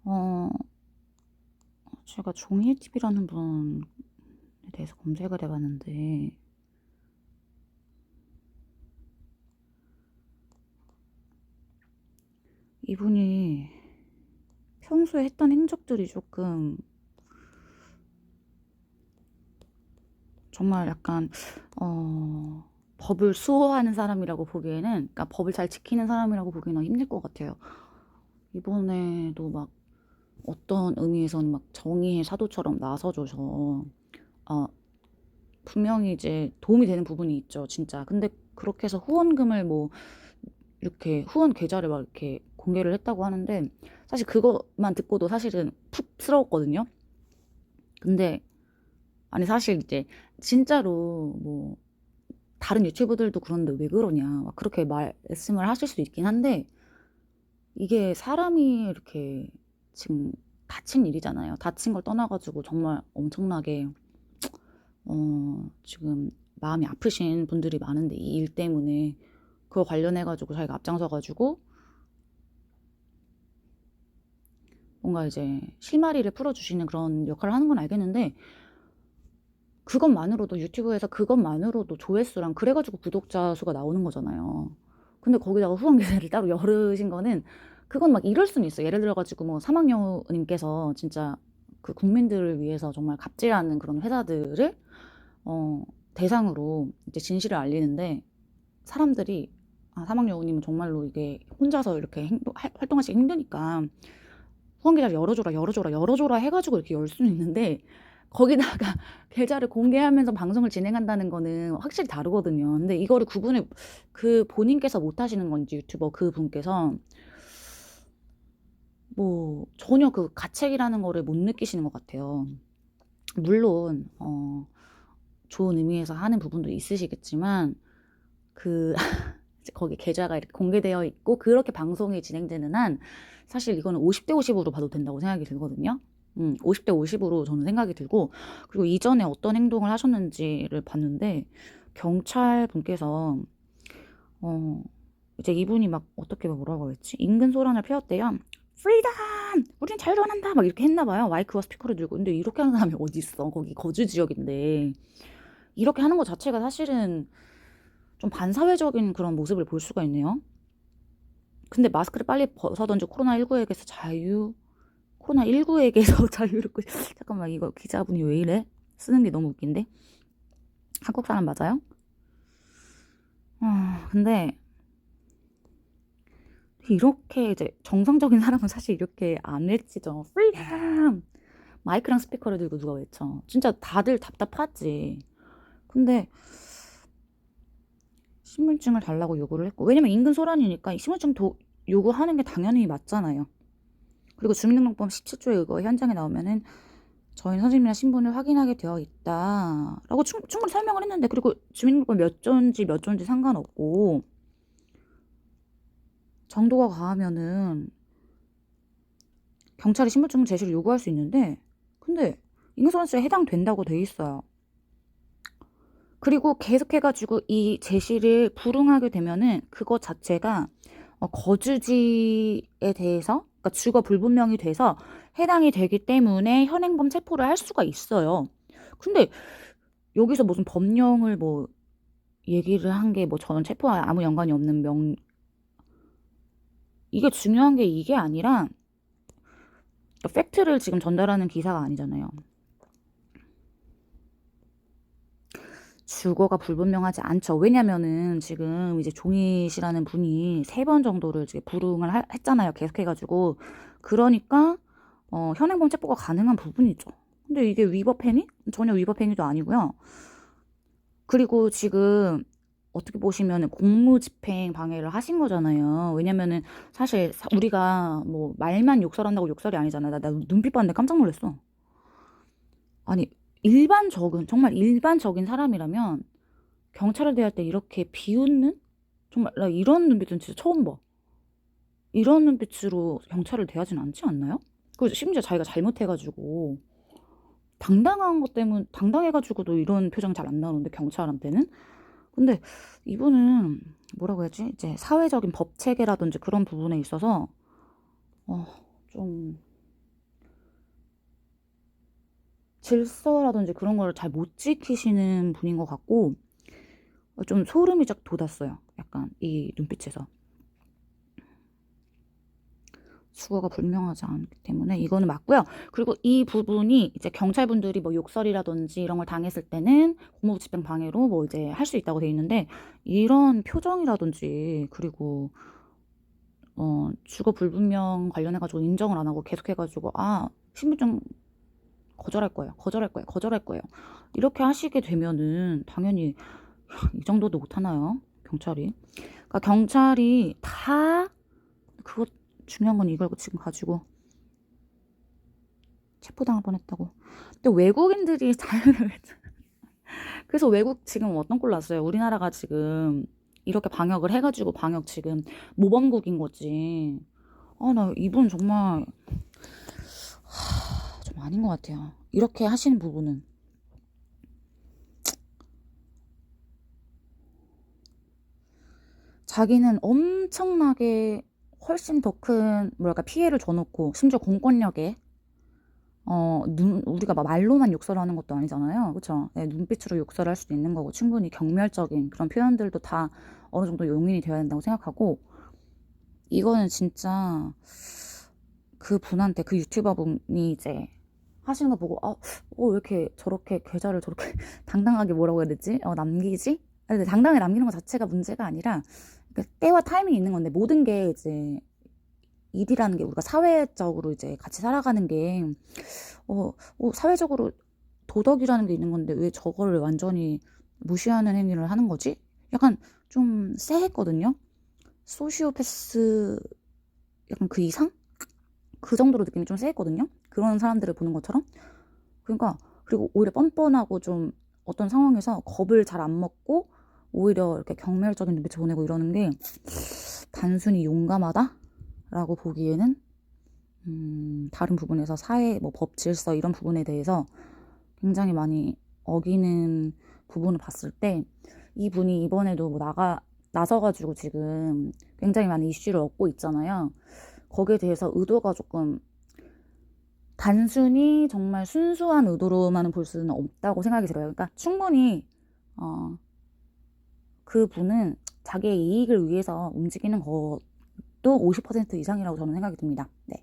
어 제가 종이팁이라는 분에 대해서 검색을 해 봤는데 이분이 평소에 했던 행적들이 조금 정말 약간 법을 수호하는 사람이라고 보기에는, 그러니까 법을 잘 지키는 사람이라고 보기는 힘들 것 같아요. 이번에도 막 어떤 의미에서는 막 정의의 사도처럼 나서줘서 아 분명히 이제 도움이 되는 부분이 있죠, 진짜. 근데 그렇게 해서 후원금을 뭐 이렇게 후원 계좌를 막 이렇게 공개를 했다고 하는데, 사실 그것만 듣고도 사실은 푹스러웠거든요. 근데 아니 사실 이제 진짜로 뭐 다른 유튜버들도 그런데 왜 그러냐 막 그렇게 말씀을 하실 수도 있긴 한데, 이게 사람이 이렇게 지금 다친 일이잖아요. 다친 걸 떠나 가지고 정말 엄청나게 지금 마음이 아프신 분들이 많은데, 이 일 때문에 그거 관련해 가지고 자기가 앞장서 가지고 뭔가 이제 실마리를 풀어주시는 그런 역할을 하는 건 알겠는데, 그것만으로도 유튜브에서 그것만으로도 조회수랑 그래 가지고 구독자 수가 나오는 거잖아요. 근데 거기다가 후원 계좌를 따로 열으신 거는, 그건 막 이럴 수는 있어요. 예를 들어 가지고 뭐 사막여우님께서 진짜 그 국민들을 위해서 정말 갑질하는 그런 회사들을 대상으로 이제 진실을 알리는데, 사람들이 아 사막여우님은 정말로 이게 혼자서 이렇게 활동하시기 힘드니까 후원 계좌를 열어줘라 열어줘라 열어줘라 해가지고 이렇게 열 수는 있는데, 거기다가 계좌를 공개하면서 방송을 진행한다는 거는 확실히 다르거든요. 근데 이거를 구분을 그 본인께서 못 하시는 건지, 유튜버 그 분께서 뭐 전혀 그 가책이라는 거를 못 느끼시는 것 같아요. 물론 좋은 의미에서 하는 부분도 있으시겠지만, 그 거기 계좌가 이렇게 공개되어 있고 그렇게 방송이 진행되는 한 사실 이거는 50대 50으로 봐도 된다고 생각이 들거든요. 50대 50으로 저는 생각이 들고, 그리고 이전에 어떤 행동을 하셨는지를 봤는데, 경찰 분께서 이제 이분이 막 어떻게 뭐라고 했지? 인근 소란을 피웠대요. 프리덤! 우린 자유를 원한다! 막 이렇게 했나 봐요. 마이크와 스피커를 들고. 근데 이렇게 하는 사람이 어디 있어? 거기 거주 지역인데. 이렇게 하는 것 자체가 사실은 좀 반사회적인 그런 모습을 볼 수가 있네요. 근데 마스크를 빨리 벗어던지 코로나19에게서 코로나19에게서 자유를 잠깐만, 이거 기자분이 왜 이래? 쓰는 게 너무 웃긴데? 한국 사람 맞아요? 근데 이렇게 이제 정상적인 사람은 사실 이렇게 안 외치죠. 프리덤! 마이크랑 스피커를 들고 누가 외쳐? 진짜 다들 답답하지. 근데 신분증을 달라고 요구를 했고, 왜냐면 인근 소란이니까 신분증 요구하는 게 당연히 맞잖아요. 그리고 주민등록법 17조에 의거 현장에 나오면은 저희는 선생님이나 신분을 확인하게 되어 있다 라고 충분히 설명을 했는데, 그리고 주민등록법 몇 조인지 상관없고 정도가 과하면은 경찰이 신분증 제시를 요구할 수 있는데, 근데 인근소란죄에 해당된다고 돼 있어요. 그리고 계속해가지고 이 제시를 불응하게 되면은 그것 자체가 거주지에 대해서, 그러니까 주거 불분명이 돼서 해당이 되기 때문에 현행범 체포를 할 수가 있어요. 근데 여기서 무슨 법령을 뭐 얘기를 한 게 뭐 저는 체포와 아무 연관이 없는 이게 중요한 게 이게 아니라, 팩트를 지금 전달하는 기사가 아니잖아요. 주거가 불분명하지 않죠. 왜냐면은 지금 이제 종희 씨라는 분이 3번 정도를 이제 불응을 했잖아요. 계속해가지고. 그러니까 현행범 체포가 가능한 부분이죠. 근데 이게 위법 행위? 전혀 위법 행위도 아니고요. 그리고 지금 어떻게 보시면은 공무집행 방해를 하신 거잖아요. 왜냐면은 사실 우리가 뭐 말만 욕설한다고 욕설이 아니잖아요. 나 눈빛 봤는데 깜짝 놀랐어. 아니, 정말 일반적인 사람이라면 경찰을 대할 때 이렇게 비웃는? 정말 나 이런 눈빛은 진짜 처음 봐. 이런 눈빛으로 경찰을 대하진 않지 않나요? 그리고 심지어 자기가 잘못해가지고 당당해가지고도 이런 표정이 잘 안 나오는데, 경찰한테는. 근데 이분은 뭐라고 해야지? 이제 사회적인 법 체계라든지 그런 부분에 있어서 좀 질서라든지 그런 걸 잘 못 지키시는 분인 것 같고, 좀 소름이 쫙 돋았어요. 약간 이 눈빛에서. 주거가 불명하지 않기 때문에 이거는 맞고요. 그리고 이 부분이 이제 경찰분들이 뭐 욕설이라든지 이런 걸 당했을 때는 공무부 집행 방해로 뭐 이제 할 수 있다고 돼 있는데, 이런 표정이라든지 그리고 주거 불분명 관련해가지고 인정을 안 하고 계속해가지고 신분증 거절할 거예요. 거절할 거예요. 거절할 거예요. 이렇게 하시게 되면은 당연히 이 정도도 못하나요? 경찰이. 그러니까 경찰이 다 그거 중요한 건 이걸 지금 가지고 체포당할 뻔했다고. 근데 외국인들이 자유를 그래서 외국 지금 어떤 꼴 났어요? 우리나라가 지금 이렇게 방역을 해가지고 방역 지금 모범국인 거지. 나 이분 정말 좀 아닌 것 같아요. 이렇게 하시는 부분은. 자기는 엄청나게 훨씬 더 큰 뭐랄까 피해를 줘놓고, 심지어 공권력에 우리가 막 말로만 욕설을 하는 것도 아니잖아요. 그쵸? 네, 눈빛으로 욕설을 할 수도 있는 거고, 충분히 경멸적인 그런 표현들도 다 어느 정도 용인이 되어야 된다고 생각하고, 이거는 진짜 그 분한테, 그 유튜버 분이 이제 하시는 거 보고, 왜 이렇게 저렇게 계좌를 저렇게 당당하게 뭐라고 해야 되지? 남기지? 근데 당당하게 남기는 것 자체가 문제가 아니라, 때와 타이밍이 있는 건데, 모든 게 이제 일이라는 게, 우리가 사회적으로 이제 같이 살아가는 게 사회적으로 도덕이라는 게 있는 건데 왜 저거를 완전히 무시하는 행위를 하는 거지? 약간 좀 쎄했거든요. 소시오패스 약간 그 이상? 그 정도로 느낌이 좀 쎄했거든요. 그런 사람들을 보는 것처럼. 그러니까 그리고 오히려 뻔뻔하고 좀 어떤 상황에서 겁을 잘 안 먹고 오히려 이렇게 경멸적인 눈빛을 보내고 이러는 게 단순히 용감하다? 라고 보기에는 다른 부분에서 사회, 뭐 법 질서 이런 부분에 대해서 굉장히 많이 어기는 부분을 봤을 때, 이분이 이번에도 뭐 나서가지고 지금 굉장히 많은 이슈를 얻고 있잖아요. 거기에 대해서 의도가 조금 단순히 정말 순수한 의도로만은 볼 수는 없다고 생각이 들어요. 그러니까 충분히 그 분은 자기의 이익을 위해서 움직이는 것도 50% 이상이라고 저는 생각이 듭니다. 네.